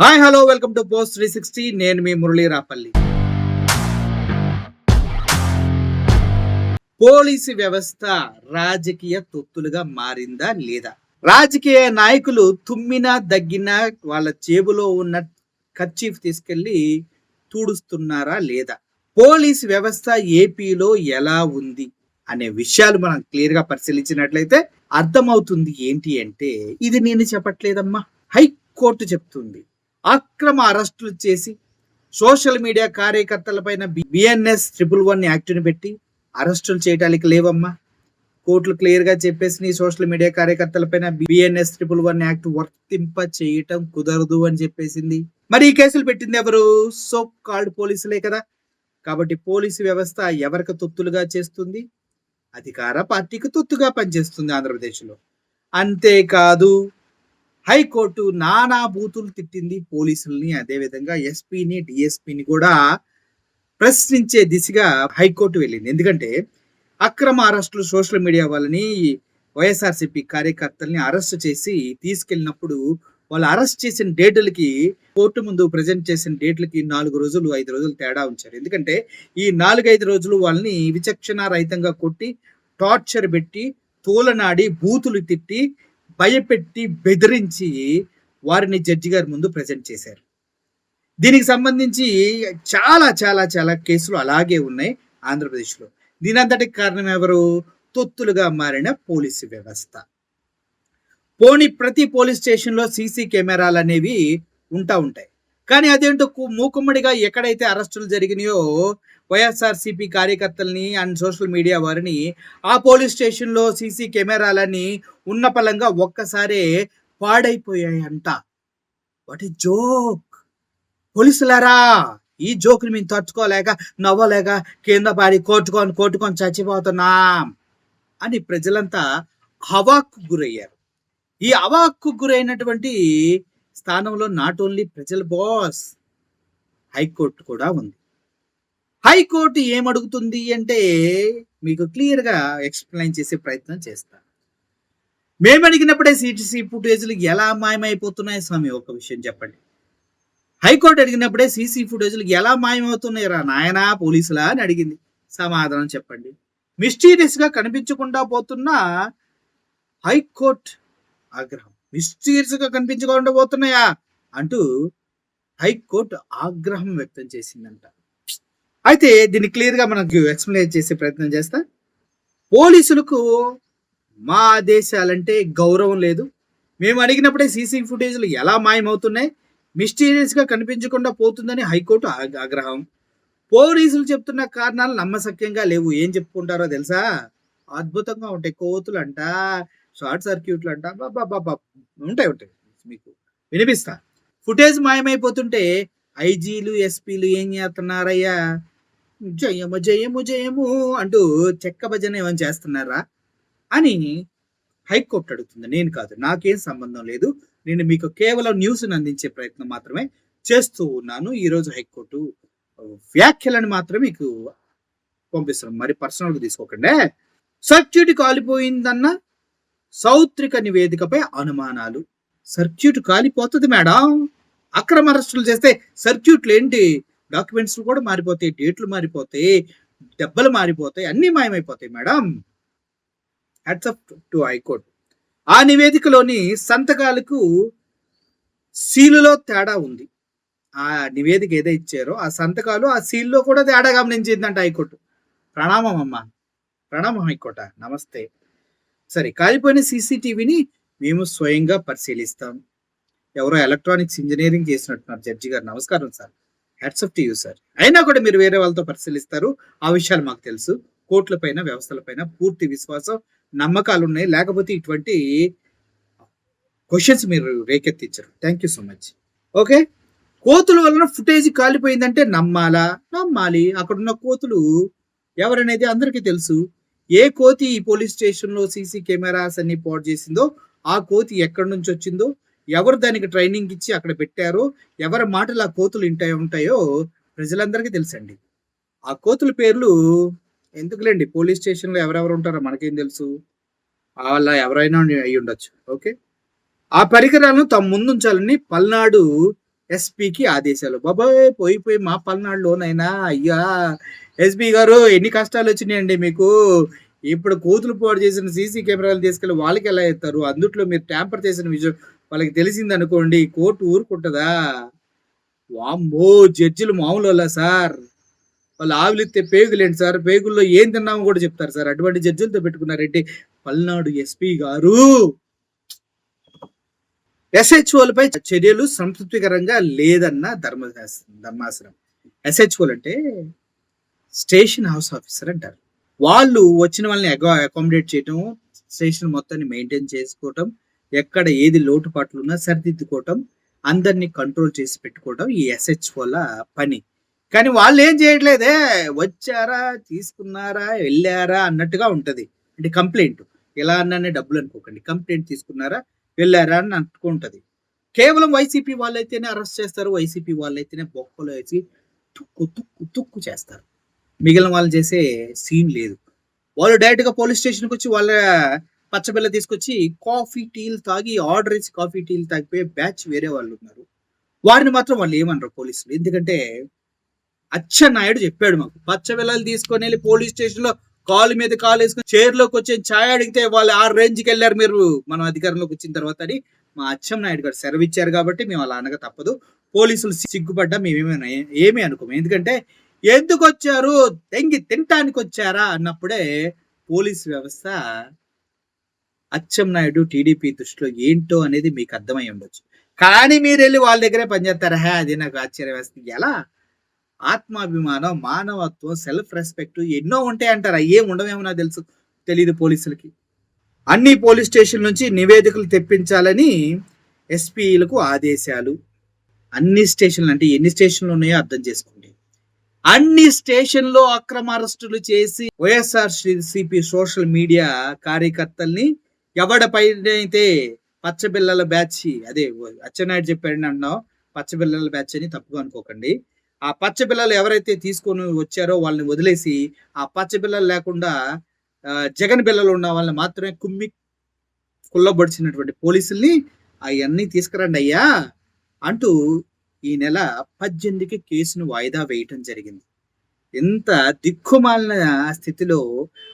Hi hello welcome to post 360. నేను మీ Murali Rapalli. Police వ్యవస్థ రాజకీయ తొత్తులుగా మారిందా లేదా? రాజకీయ నాయకులు తుమ్మినా దగ్గినా వాళ్ళ జేబులో ఉన్న కర్చీఫ్ తీసుకెళ్లి తుడుస్తున్నారా లేదా? పోలీసు వ్యవస్థ ఏపీలో ఎలా ఉంది అనే విషయాలు మనం క్లియర్ గా పరిశీలించినట్లయితే అర్థమవుతుంది. ఏంటి అంటే ఇది నేను చెప్పట్లేదమ్మా, హైకోర్టు చెప్తుంది. అక్రమ అరెస్టులు చేసి సోషల్ మీడియా కార్యకర్తలపైన బిఎన్ఎస్ 111 యాక్ట్ని పెట్టి అరెస్టులు చేయడానికి లేవమ్మా. కోర్టులు క్లియర్ గా చెప్పేసి సోషల్ మీడియా కార్యకర్తలపైన బిఎన్ఎస్ 111 యాక్ట్ వర్తింప చేయటం కుదరదు అని చెప్పేసింది. మరి ఈ కేసులు పెట్టింది ఎవరు? సో కాల్డ్ పోలీసులే కదా. కాబట్టి పోలీసు వ్యవస్థ ఎవరికి తొత్తులుగా చేస్తుంది? అధికార పార్టీకి తొత్తుగా పనిచేస్తుంది ఆంధ్రప్రదేశ్లో. అంతేకాదు, హైకోర్టు నానా బూతులు తిట్టింది పోలీసుల్ని, అదేవిధంగా ఎస్పీని డిఎస్పీని కూడా ప్రశ్నించే దిశగా హైకోర్టు వెళ్ళింది. ఎందుకంటే అక్రమ అరెస్టులు సోషల్ మీడియా వాళ్ళని, వైఎస్ఆర్సీపీ కార్యకర్తల్ని అరెస్ట్ చేసి తీసుకెళ్ళినప్పుడు వాళ్ళు అరెస్ట్ చేసిన డేట్లకి, కోర్టు ముందు ప్రజెంట్ చేసిన డేట్లకి 4 రోజులు 5 రోజులు తేడా ఉంచారు. ఎందుకంటే ఈ 4-5 రోజులు వాళ్ళని విచక్షణ రహితంగా కొట్టి, టార్చర్ పెట్టి, తూలనాడి, బూతులు తిట్టి, భయపెట్టి, బెదిరించి వారిని జడ్జి గారి ముందు ప్రజెంట్ చేశారు. దీనికి సంబంధించి చాలా చాలా చాలా కేసులు అలాగే ఉన్నాయి ఆంధ్రప్రదేశ్లో. దీనంతటికి కారణం ఎవరు? తొత్తులుగా మారిన పోలీసు వ్యవస్థ. పోనీ ప్రతి పోలీస్ స్టేషన్లో సీసీ కెమెరాలు అనేవి ఉంటాయి. కానీ అదేంటో మూకుమ్మడిగా ఎక్కడైతే అరెస్టులు జరిగినాయో వైఎస్ఆర్సీపీ కార్యకర్తల్ని అండ్ సోషల్ మీడియా వారిని, ఆ పోలీస్ స్టేషన్లో సీసీ కెమెరాలని ఉన్న పలంగా ఒక్కసారే పాడైపోయాయంట. What a joke! పోలీసులారా, ఈ జోక్ని మేము తట్టుకోలేక, నవ్వలేక కింద పాడి కొట్టుకొని చచ్చిపోతున్నాం అని ప్రజలంతా హవాక్కు గురయ్యారు. ఈ హవాక్కు గురైనటువంటి స్థానంలో నాట్ ఓన్లీ ప్రజల బాస్, హైకోర్టు కూడా ఉంది. హైకోర్టు ఏమడుగుతుంది అంటే మీకు క్లియర్గా ఎక్స్ప్లెయిన్ చేసే ప్రయత్నం చేస్తాను. మేము అడిగినప్పుడే సీసీ ఫుటేజ్లు ఎలా మాయమైపోతున్నాయి స్వామి, ఒక విషయం చెప్పండి. హైకోర్టు అడిగినప్పుడే సీసీ ఫుటేజ్లు ఎలా మాయమవుతున్నాయి రా నాయనా పోలీసులా అని అడిగింది. సమాధానం చెప్పండి. మిస్టీరియస్గా కనిపించకుండా పోతున్న హైకోర్టు ఆగ్రహం. మిస్టీరియస్గా కనిపించకుండా పోతున్నాయా అంటూ హైకోర్టు ఆగ్రహం వ్యక్తం చేసిందంట. అయితే దీన్ని క్లియర్గా మనకు ఎక్స్ప్లెయిన్ చేసే ప్రయత్నం చేస్తా. పోలీసులకు మా ఆదేశాలంటే గౌరవం లేదు. మేము అడిగినప్పుడే సీసీ ఫుటేజ్లు ఎలా మాయమవుతున్నాయి, మిస్టీరియస్గా కనిపించకుండా పోతుందని హైకోర్టు ఆగ్రహం. పోలీసులు చెప్తున్న కారణాలు నమ్మశక్యంగా లేవు. ఏం చెప్పుకుంటారో తెలుసా? అద్భుతంగా ఉంటాయి. కోతులు అంట, షార్ట్ సర్క్యూట్లు అంట, బాబా ఉంటాయి. మీకు వినిపిస్తా. ఫుటేజ్ మాయమైపోతుంటే ఐజీలు ఎస్పీలు ఏం చేస్తున్నారయ్యా, జయము జయము జయము అంటూ చెక్క భజన ఏమని చేస్తున్నారా అని హైకోర్టు అడుగుతుంది. నేను కాదు, నాకేం సంబంధం లేదు. నేను మీకు కేవలం న్యూస్ని అందించే ప్రయత్నం మాత్రమే చేస్తూ ఉన్నాను. ఈరోజు హైకోర్టు వ్యాఖ్యలను మాత్రమే మీకు పంపిస్తున్నాను, మరి పర్సనల్గా తీసుకోకండి. సర్క్యూట్ కాలిపోయిందన్న సౌత్రిక నివేదికపై అనుమానాలు. సర్క్యూట్ కాలిపోతుంది మేడం. అక్రమ అరెస్టులు చేస్తే సర్క్యూట్లు ఏంటి, డాక్యుమెంట్స్ కూడా మారిపోతాయి, డేట్లు మారిపోతాయి, దెబ్బలు మారిపోతాయి, అన్నీ మాయమైపోతాయి madam. Hats off to high court. ఆ నివేదికలోని సంతకాలకు సీలులో తేడా ఉంది. ఆ నివేదిక ఏదో ఇచ్చారో ఆ సంతకాలు ఆ సీల్లో కూడా తేడా గమనించిందంట హైకోర్టు. ప్రణామం అమ్మా, ప్రణామం హైకోర్టు, నమస్తే. సరే, కాలిపోయిన సీసీటీవీని మేము స్వయంగా పరిశీలిస్తాం. ఎవరో ఎలక్ట్రానిక్స్ ఇంజనీరింగ్ చేసినట్టున్నారు జడ్జి గారు. నమస్కారం sir, hats off to you sir. అయినా కూడా మీరు వేరే వాళ్ళతో పరిశీలిస్తారు, ఆ విషయాలు మాకు తెలుసు. కోర్టుల పైన, వ్యవస్థల పైన పూర్తి విశ్వాసం, నమ్మకాలు ఉన్నాయి. లేకపోతే ఇటువంటి క్వశ్చన్స్ మీరు రేకెత్తించరు. Thank you so much. Okay, కోతుల వలన ఫుటేజ్ కాలిపోయిందంటే నమ్మాలి. అక్కడున్న కోతులు ఎవరనేది అందరికీ తెలుసు. ఏ కోతి ఈ పోలీస్ స్టేషన్లో సీసీ కెమెరాస్ అన్ని పాడు చేసిందో, ఆ కోతి ఎక్కడి నుంచి వచ్చిందో, ఎవరు దానికి ట్రైనింగ్ ఇచ్చి అక్కడ పెట్టారో, ఎవరి మాటలు ఆ కోతులు ఉంటాయో ప్రజలందరికీ తెలుసండి. ఆ కోతుల పేర్లు ఎందుకులేండి, పోలీస్ స్టేషన్లో ఎవరెవరు ఉంటారో మనకేం తెలుసు, వాళ్ళ ఎవరైనా అయి ఉండొచ్చు. ఓకే, ఆ పరికరాలను తమ ముందుంచాలని పల్నాడు ఎస్పీకి ఆదేశాలు. బాబోయ్! పోయి మా పల్నాడులోనైనా అయ్యా! ఎస్పీ గారు ఎన్ని కష్టాలు వచ్చినాయండి మీకు. ఇప్పుడు కోతులు పాడు చేసిన సీసీ కెమెరాలు తీసుకెళ్ళి వాళ్ళకెలా ఎత్తారు? అందుట్లో మీరు ట్యాంపర్ చేసిన విషయం వాళ్ళకి తెలిసిందనుకోండి కోర్టు ఊరుకుంటదా? వామ్మో! జడ్జిలు మామూలోళ్ళా సార్? వాళ్ళు ఆవులిత్తే పేగులేంటి సార్? పేగుల్లో ఏం తిన్నామో కూడా చెప్తారు సార్. అటువంటి జడ్జిలతో పెట్టుకున్నారేంటి? పల్నాడు ఎస్పీ గారు. ఎస్హెచ్ఓలపై చర్యలు సంతృప్తికరంగా లేదన్న ధర్మాసనం. ఎస్హెచ్ఓలు అంటే స్టేషన్ హౌస్ ఆఫీసర్ అంటారు. వాళ్ళు వచ్చిన వాళ్ళని అకామిడేట్ చేయటం, స్టేషన్ మొత్తాన్ని మెయింటైన్ చేసుకోవటం, ఎక్కడ ఏది లోటుపాట్లు ఉన్నా సరిదిద్దుకోవటం, అందరినీ కంట్రోల్ చేసి పెట్టుకోవటం ఈ ఎస్హెచ్ఓల పని. కానీ వాళ్ళు ఏం చేయట్లేదే. వచ్చారా, తీసుకున్నారా, వెళ్ళారా అన్నట్టుగా ఉంటది. అంటే కంప్లైంట్. ఎలా అన్నానే డబ్బులు అనుకోకండి. కంప్లైంట్ తీసుకున్నారా, వెళ్ళారా అని అనుకుంటది. కేవలం వైసీపీ వాళ్ళైతేనే అరెస్ట్ చేస్తారు. వైసీపీ వాళ్ళైతేనే బొక్కలో వేసి తుక్కు తుక్కు తుక్కు చేస్తారు. మిగిలిన వాళ్ళు చేసే సీన్ లేదు. వాళ్ళు డైరెక్ట్ గా పోలీస్ స్టేషన్కి వచ్చి వాళ్ళ పచ్చబిల్ల తీసుకొచ్చి కాఫీ టీలు తాగి ఆర్డర్ ఇచ్చి కాఫీ టీలు తాగిపోయే బ్యాచ్ వేరే వాళ్ళు ఉన్నారు. వారిని మాత్రం వాళ్ళు ఏమనరు పోలీసులు. ఎందుకంటే అచ్చెన్నాయుడు చెప్పాడు మాకు, పచ్చబిల్లలు తీసుకొని వెళ్ళి పోలీస్ స్టేషన్ లో కాలు మీద కాలు వేసుకొని చైర్లోకి వచ్చి ఛాయ్ అడిగితే వాళ్ళు ఆ రేంజ్కి వెళ్ళారు మీరు మనం అధికారంలోకి వచ్చిన తర్వాత అని మా అచ్చెన్నాయుడు గారు సెలవిచ్చారు. కాబట్టి మేము అలా అనగా తప్పదు. పోలీసులు సిగ్గుపడ్డా ఏమీ అనుకోము. ఎందుకంటే ఎందుకు వచ్చారు, తెంగి తినటానికి వచ్చారా అన్నప్పుడే పోలీస్ వ్యవస్థ అచ్చెన్నాయుడు టీడీపీ దృష్టిలో ఏంటో అనేది మీకు అర్థమై ఉండొచ్చు. కానీ మీరు వెళ్ళి వాళ్ళ దగ్గరే పనిచేస్తారా? అది నాకు ఆశ్చర్య వేస్తుంది. ఎలా? ఆత్మాభిమానం, మానవత్వం, సెల్ఫ్ రెస్పెక్ట్ ఎన్నో ఉంటాయి అంటారు. ఏం ఉండవేమో నాకు తెలియదు పోలీసులకి. అన్ని పోలీస్ స్టేషన్ నుంచి నివేదికలు తెప్పించాలని ఎస్పీలకు ఆదేశాలు. అన్ని స్టేషన్లు అంటే ఎన్ని స్టేషన్లు ఉన్నాయో అర్థం చేసుకోండి. అన్ని స్టేషన్లో అక్రమ అరెస్టులు చేసి వైఎస్ఆర్ సిపి సోషల్ మీడియా కార్యకర్తల్ని ఎవడపైనైతే పచ్చబిల్లల బ్యాచ్, అదే అచ్చెన్నాయుడు చెప్పాడని అంటున్నావు, పచ్చబిల్లల బ్యాచ్ అని తప్పుగా అనుకోకండి. ఆ పచ్చబిల్లలు ఎవరైతే తీసుకొని వచ్చారో వాళ్ళని వదిలేసి ఆ పచ్చబిల్లలు లేకుండా జగన్ బిల్లలు ఉన్న వాళ్ళని మాత్రమే కుల్లబడిచినటువంటి పోలీసుల్ని అవన్నీ తీసుకురండి అయ్యా అంటూ ఈ నెల 18కి కేసును వాయిదా వేయటం జరిగింది. ఎంత దిక్కుమాలిన స్థితిలో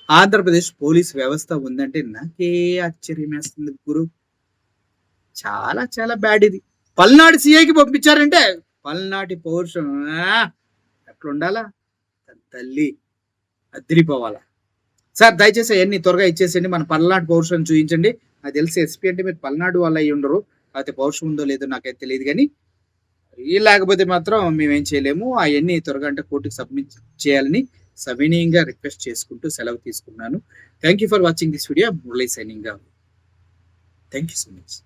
ఆంధ్రప్రదేశ్ పోలీస్ వ్యవస్థ ఉందంటే నాకే ఆశ్చర్యం వేస్తుంది గురు. చాలా చాలా బ్యాడ్ ఇది. పల్నాడు సిఐకి పంపించారంటే పల్నాటి పౌరుషం ఎట్లా ఉండాలా తల్లి, అదిరిపోవాలా. సార్ దయచేసి అవన్నీ త్వరగా ఇచ్చేసేయండి. మన పల్నాడు పౌరుషం చూపించండి. నాకు తెలిసి ఎస్పీ అంటే మీరు పల్నాడు వాళ్ళు అయ్యి ఉండరు. అయితే పౌరుషం ఉందో లేదో నాకైతే తెలియదు. కానీ లేకపోతే మాత్రం మేమేం చేయలేము. అవన్నీ త్వరగా అంటే కోర్టుకి సబ్మిట్ చేయాలని సవినీయంగా రిక్వెస్ట్ చేసుకుంటూ సెలవు తీసుకున్నాను. Thank you for watching this video. Murali signing. Thank you so much.